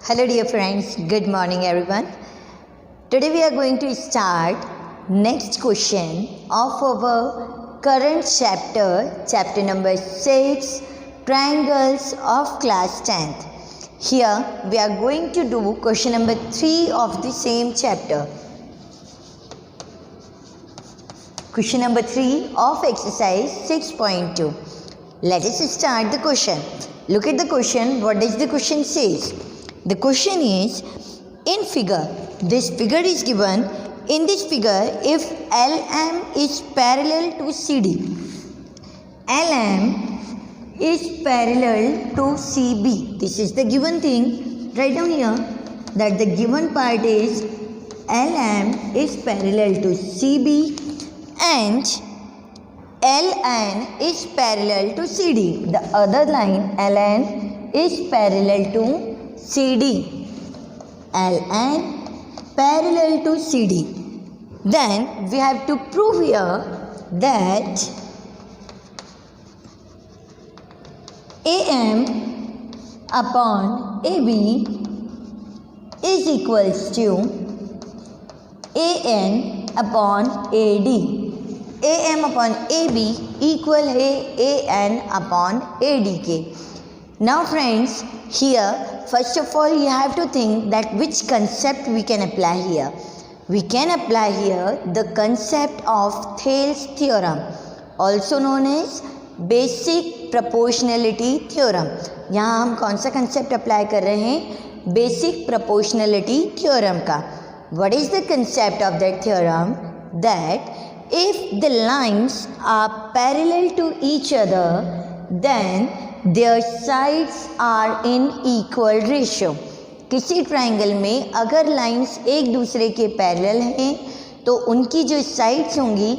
Hello dear friends, good morning everyone. Today we are going to start next question of our current chapter number 6, Triangles of class 10th. Here we are going to do question number 3 of the same chapter. Question number 3 of exercise 6.2. Let us start the question. Look at the question. What does the question says? The question is, in figure, this figure is given. In this figure, if LM is parallel to CD, LM is parallel to CB. This is the given thing. Write down here that the given part is LM is parallel to CB and LN is parallel to CD. The other line LN is parallel to CD. LN parallel to CD. Then we have to prove here that AM upon AB is equals to AN upon AD. AM upon AB equal है AN upon AD के. Now friends, here first of all you have to think that which concept we can apply here. We can apply here the concept of Thales theorem, also known as basic proportionality theorem. यहाँ हम कौन सा concept apply कर रहे हैं? Basic proportionality theorem का. What is the concept of that theorem? That if the lines are parallel to each other, then their sides are in equal ratio. किसी triangle में अगर लाइंस एक दूसरे के पैरेलल हैं तो उनकी जो साइड्स होंगी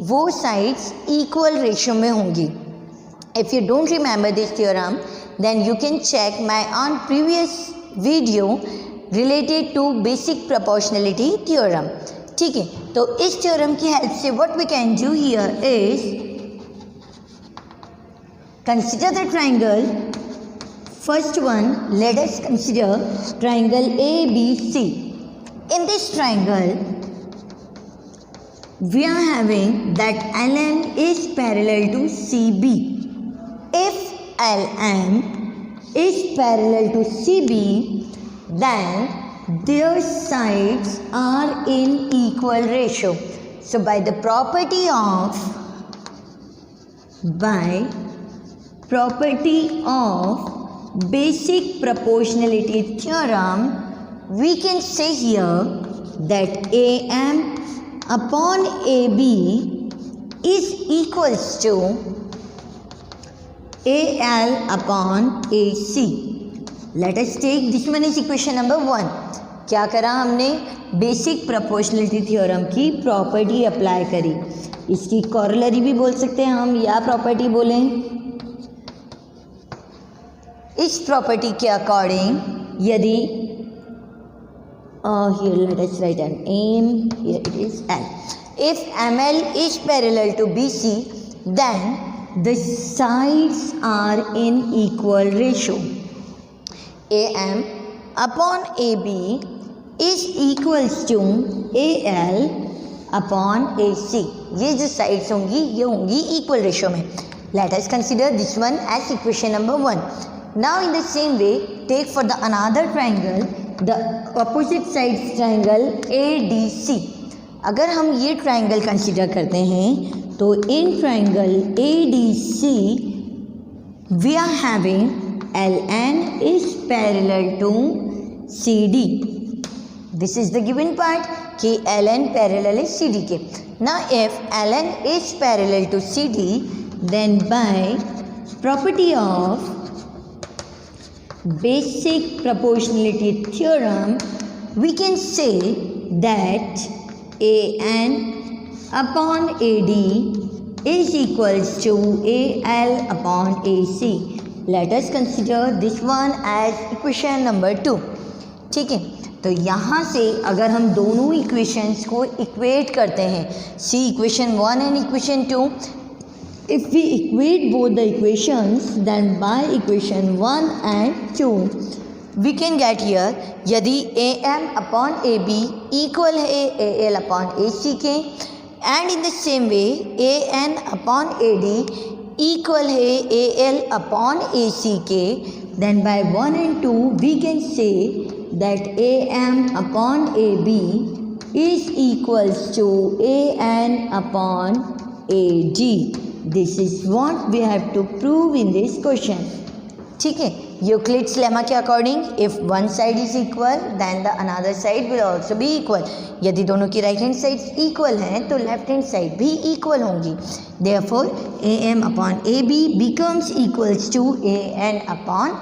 वो साइड्स इक्वल रेशियो में होंगी. If you don't remember this theorem then you can check my on previous video related to basic proportionality theorem. ठीक है, तो इस थ्योरम की हेल्प से what we can do here is consider the triangle. First one, let us consider triangle ABC. In this triangle, we are having that LN is parallel to CB. If LN is parallel to CB, then their sides are in equal ratio. So by property of basic proportionality theorem, we can say here that AM upon AB is equals to AL upon AC. Let us take this one is equation number 1. क्या करा हमने? Basic proportionality theorem की property apply करी. इसकी corollary भी बोल सकते हैं हम या प्रॉपर्टी बोलें. इस प्रॉपर्टी के अकॉर्डिंग यदि here let us write an M, here it is L. If ML is parallel to BC, then the sides are in equal ratio. AM upon AB is equals to AL upon AC. ये जो sides होंगी ये होंगी equal ratio में. Let us consider this one as equation number 1. Now in the same way, take for the another triangle, the opposite sides triangle ADC. अगर हम ये triangle consider करते हैं तो in triangle ADC we are having LN is parallel to CD. This is the given part कि LN parallel is CD के. Now if LN is parallel to CD, then by property of basic proportionality theorem, we can say that AN upon AD is equals to AL upon AC. Let us consider this one as equation number 2. ठीक है, तो यहाँ से अगर हम दोनों equations को equate करते हैं, see equation 1 and equation 2, If we equate both the equations, then by equation 1 and 2, we can get here यदि AM upon AB equal है AL upon AC के, and in the same way AN upon AD equal है AL upon AC के, then by 1 and 2 we can say that AM upon AB is equals to AN upon AD. This is what we have to prove in this question. ठीक है, Euclid's lemma के according if one side is equal then the another side will also be equal. यदि दोनों की right hand side equal हैं तो left hand side भी equal होंगी. Therefore AM upon AB becomes equals to AN upon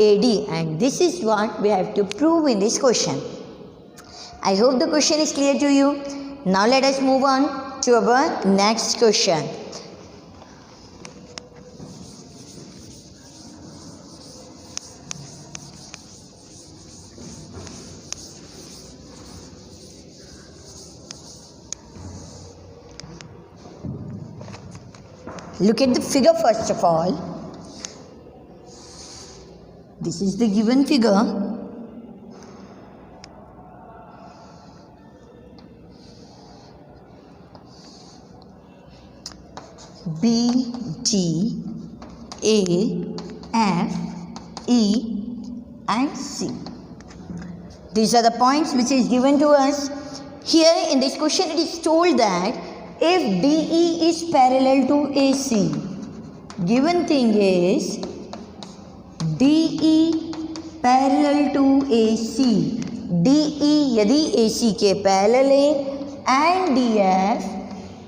AD, and this is what we have to prove in this question. I hope the question is clear to you. Now let us move on to our next question. Look at the figure first of all. This is the given figure. B, D, A, F, E and C. These are the points which is given to us. Here in this question it is told that if DE is parallel to AC, given thing is DE parallel to AC, DE यदि AC के parallel है and DF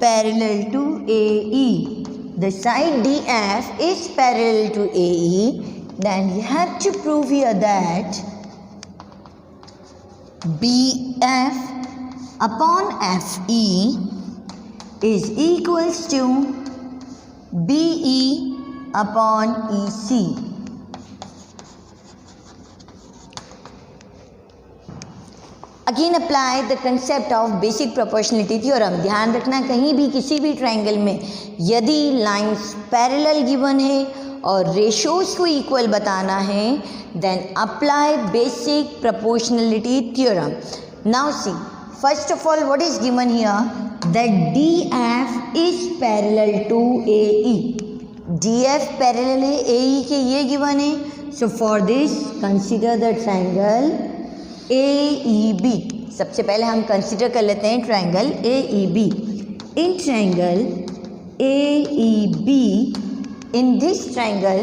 parallel to AE, the side DF is parallel to AE, then you have to prove here that BF upon FE is equals to BE upon EC. Again apply the concept of basic proportionality theorem. ध्यान रखना कहीं भी किसी भी triangle में यदि lines parallel given है और रेशोज को इक्वल बताना है then apply basic proportionality theorem. Now see, first of all what is given here, that DF is parallel to AE. DF parallel है AE के, ये given है. So for this consider the triangle AEB. सबसे पहले हम consider कर लेते हैं triangle AEB. In triangle AEB, in this triangle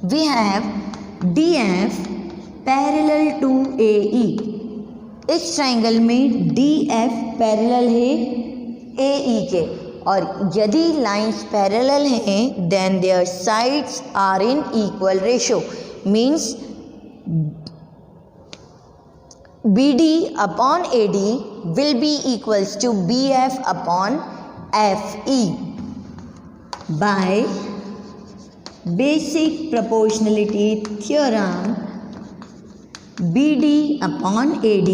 we have DF parallel to AE. इस ट्राइंगल में DF पैरेलल है AE के, और यदि लाइंस पैरेलल हैं then their sides are in equal ratio, means BD upon AD will be equals to BF upon FE by basic proportionality theorem. BD upon AD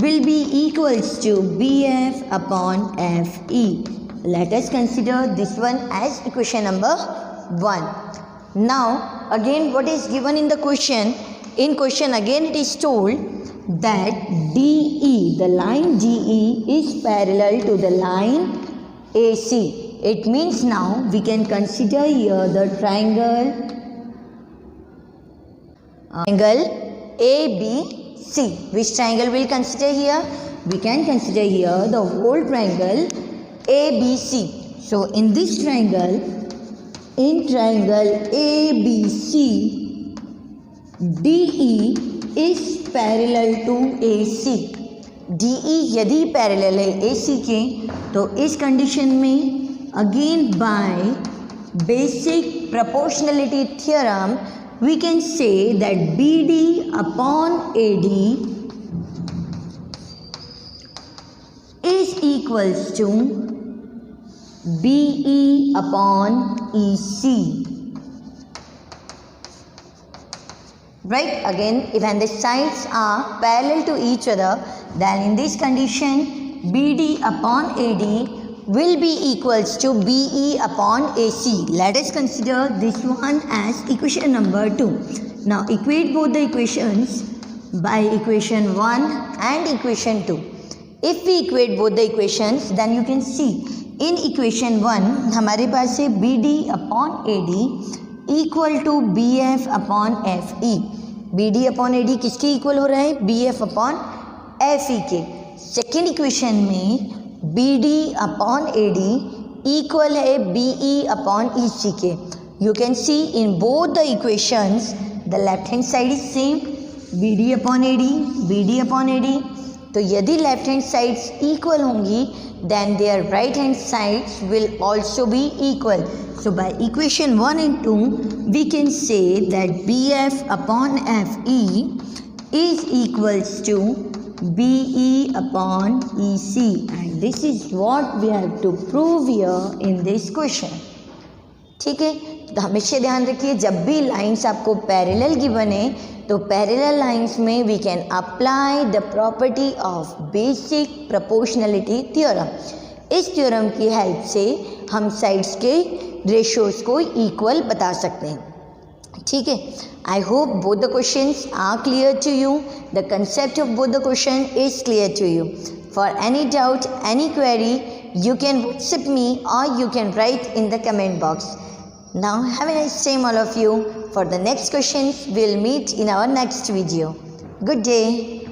will be equals to BF upon FE. Let us consider this one as equation number 1. Now again what is given in the question? In question again it is told that DE, the line DE is parallel to the line AC. It means now we can consider here the triangle ABC. Which triangle we'll consider here? We can consider here the whole triangle ABC. So in this triangle, in triangle ABC, DE is parallel to AC. DE यदि parallel है AC के तो इस condition में again by basic proportionality theorem we can say that BD upon AD is equals to BE upon EC. Right? Again, if and the sides are parallel to each other, then in this condition BD upon AD will be equals to BE upon AC. Let us consider this one as equation number 2. Now equate both the equations by equation 1 and equation 2. If we equate both the equations, then you can see in equation 1 हमारे पास है BD upon AD equal to BF upon FE. BD upon AD किसके equal हो रहा है? BF upon FE के. Second equation में BD upon AD equal है BE upon EC के. You can see in both the equations the left hand side is same, BD upon AD, BD upon AD. तो यदि left hand sides equal होंगी then their right hand sides will also be equal. So by equation 1 and 2 we can say that BF upon FE is equals to BE upon EC, and this is what we have to prove here in this question. ठीक है, तो हमेशा ध्यान रखिए जब भी lines आपको parallel given है तो पैरेलल लाइंस में we can apply the property of basic proportionality theorem. इस थ्योरम की हेल्प से हम साइड्स के रेशियोज को इक्वल बता सकते हैं. ठीक है, I hope both the questions are clear to you. The concept of both the question is clear to you. For any doubt, any query, you can WhatsApp me or you can write in the comment box. Now have a nice time all of you. For the next questions we'll meet in our next video. Good day.